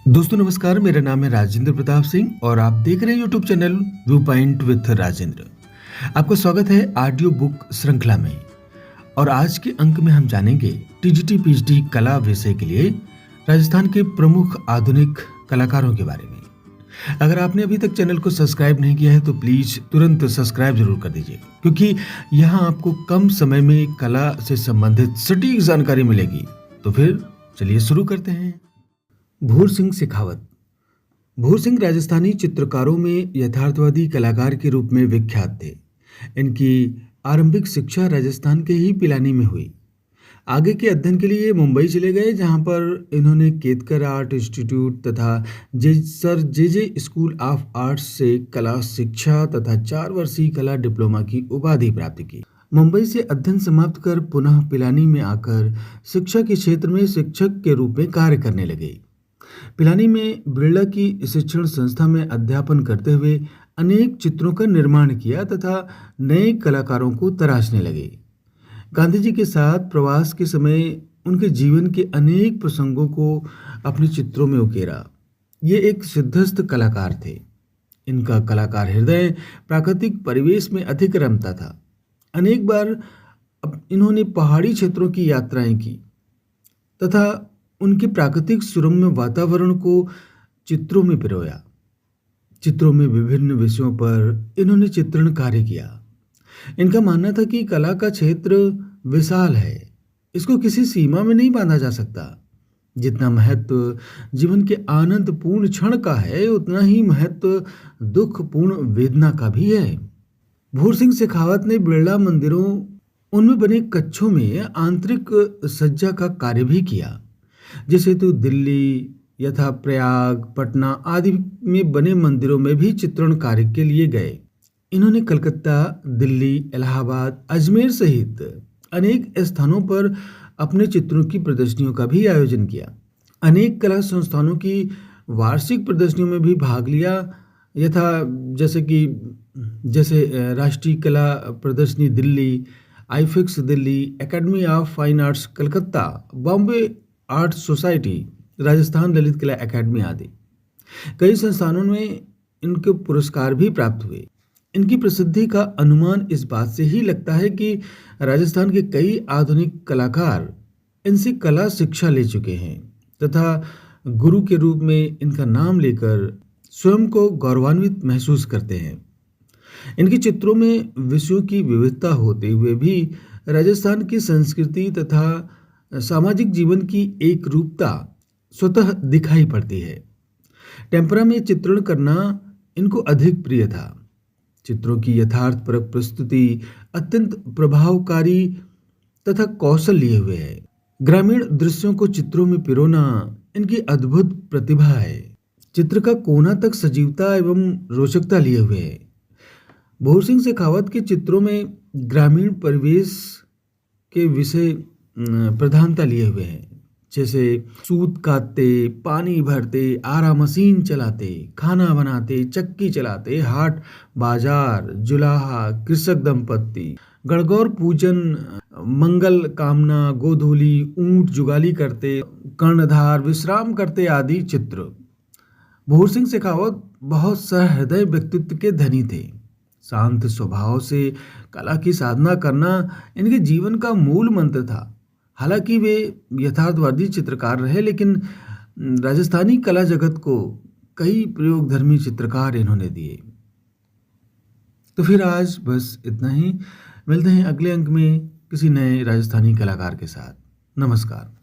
दोस्तों नमस्कार, मेरा नाम है राजेंद्र प्रताप सिंह और आप देख रहे हैं YouTube channel view point with Rajendra. आपका स्वागत है ऑडियो बुक श्रृंखला में। और आज के अंक में हम जानेंगे टीजीटी पीएचडी कला विषय के लिए राजस्थान के प्रमुख आधुनिक कलाकारों के बारे में। अगर आपने अभी तक चैनल को सब्सक्राइब नहीं किया है तो प्लीज तुरंत सब्सक्राइब जरूर कर दीजिए, क्योंकि यहाँ आपको कम समय में कला से संबंधित सटीक जानकारी मिलेगी। तो फिर चलिए शुरू करते हैं। भूर सिंह शेखावत। भूर सिंह राजस्थानी चित्रकारों में यथार्थवादी कलाकार के रूप में विख्यात थे। इनकी आरंभिक शिक्षा राजस्थान के ही पिलानी में हुई। आगे के अध्ययन के लिए मुंबई चले गए, जहां पर इन्होंने केतकर आर्ट इंस्टीट्यूट तथा sir J school of arts से कला शिक्षा तथा 4 वर्षीय कला डिप्लोमा की उपाधि प्राप्त की। मुंबई से अध्ययन समाप्त कर पुनः पिलानी में आकर शिक्षा के क्षेत्र में शिक्षक के रूप में कार्य करने लगे। पिलानी में बिरला की शिक्षण संस्था में अध्यापन करते हुए अनेक चित्रों का निर्माण किया तथा नए कलाकारों को तराशने लगे। गांधी जी के साथ प्रवास के समय उनके जीवन के अनेक प्रसंगों को अपने चित्रों में उकेरा। ये एक सिद्धस्थ कलाकार थे। इनका कलाकार हृदय प्राकृतिक परिवेश में अधिक रमता था। अनेक बार इन्होंने पहाड़ी क्षेत्रों की यात्राएं की तथा उनके प्राकृतिक सुरम्य वातावरण को चित्रों में पिरोया। चित्रों में विभिन्न विषयों पर इन्होंने चित्रण कार्य किया। इनका मानना था कि कला का क्षेत्र विशाल है, इसको किसी सीमा में नहीं बांधा जा सकता। जितना महत्व जीवन के आनंदपूर्ण क्षण का है, उतना ही महत्व दुखपूर्ण वेदना का भी है। भूर सिंह शेखावत ने बिरला मंदिरों उनमें बने कच्छों में आंतरिक सज्जा का कार्य भी किया। जैसे तो दिल्ली यथा प्रयाग, पटना आदि में बने मंदिरों में भी चित्रण कार्य के लिए गए। इन्होंने कलकत्ता, दिल्ली, इलाहाबाद, अजमेर सहित अनेक स्थानों पर अपने चित्रों की प्रदर्शनियों का भी आयोजन किया। अनेक कला संस्थानों की वार्षिक प्रदर्शनियों में भी भाग लिया, यथा जैसे राष्ट्रीय कला प्रदर्शनी Delhi, AIFACS Delhi, academy of fine arts Calcutta, Bombay art society, Rajasthan Lalit Kala academy आदि। कई संस्थानों में इनके पुरस्कार भी प्राप्त हुए। इनकी प्रसिद्धि का अनुमान इस बात से ही लगता है कि राजस्थान के कई आधुनिक कलाकार इनसे कला शिक्षा ले चुके हैं तथा गुरु के रूप में इनका नाम लेकर स्वयं को गौरवान्वित महसूस करते हैं। इनके चित्रों में विषयों की विविधता होते हुए भी राजस्थान की संस्कृति तथा सामाजिक जीवन की एक रूपता स्वतः दिखाई पड़ती है। टेम्परा में चित्रण करना इनको अधिक प्रिय था। चित्रों की यथार्थपरक प्रस्तुति अत्यंत प्रभावकारी तथा कौशल लिए हुए है। ग्रामीण दृश्यों को चित्रों में पिरोना इनकी अद्भुत प्रतिभा है। चित्र का कोना तक सजीवता एवं रोचकता लिए हुए है। भूर सिंह शेखावत के चित्रों में ग्रामीण परिवेश के विषय प्रधानता लिए हुए हैं, जैसे सूत काटते, पानी भरते, आरा मशीन चलाते, खाना बनाते, चक्की चलाते, हाट बाजार, जुलाहा, कृषक दंपत्ति, गणगौर पूजन, मंगल कामना, गोधूली, ऊंट जुगाली करते, कर्णधार विश्राम करते आदि चित्र। भूर सिंह शेखावत बहुत सहृदय व्यक्तित्व के धनी थे। शांत स्वभाव से कला की साधना करना इनके जीवन का मूल मंत्र था। हालांकि वे यथार्थवादी चित्रकार रहे, लेकिन राजस्थानी कला जगत को कई प्रयोगधर्मी चित्रकार इन्होंने दिए। तो फिर आज बस इतना ही। मिलते हैं अगले अंक में किसी नए राजस्थानी कलाकार के साथ। नमस्कार।